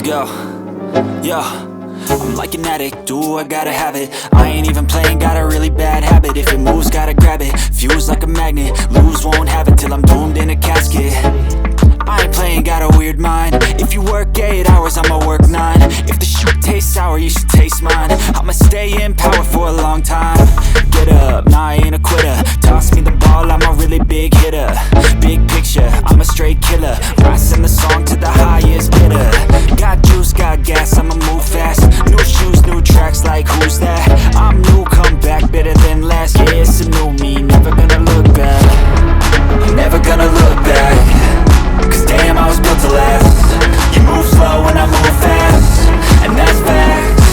Let's go. Yo, I'm like an addict, do I gotta have it. I ain't even playing, got a really bad habit. If it moves, gotta grab it, fuse like a magnet. Lose, won't have it till I'm doomed in a casket. I ain't playing, got a weird mind. If you work 8 hours, I'ma work 9. If the shoot tastes sour, you should taste mine. I'ma stay in power for a long time. Get up, nah, I ain't a quitter. Toss me the ball, I'm a really big hitter. Big picture, I'm a straight killer. Rising the song to the highest bidder. Got juice, got gas, I'ma move fast. New shoes, new tracks, like who's that? I'm new, come back, better than last. Yeah, it's a new me, never gonna look back. I'm never gonna look back. Cause damn, I was built to last. You move slow and I move fast, and that's facts.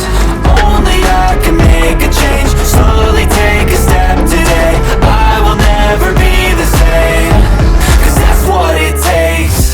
Only I can make a change. Slowly take a step today. I will never be the same. Cause that's what it takes.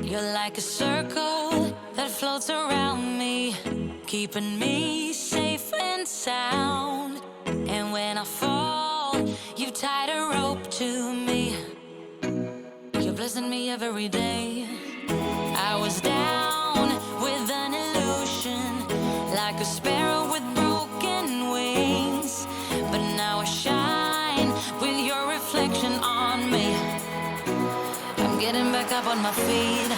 You're like a circle that floats around me, keeping me safe and sound. And when I fall, you tied a rope to me. You're blessing me every day. I was down with an illusion, like a sparrow with broken wings. But now I shine with your reflection on me. I'm getting back up on my feet.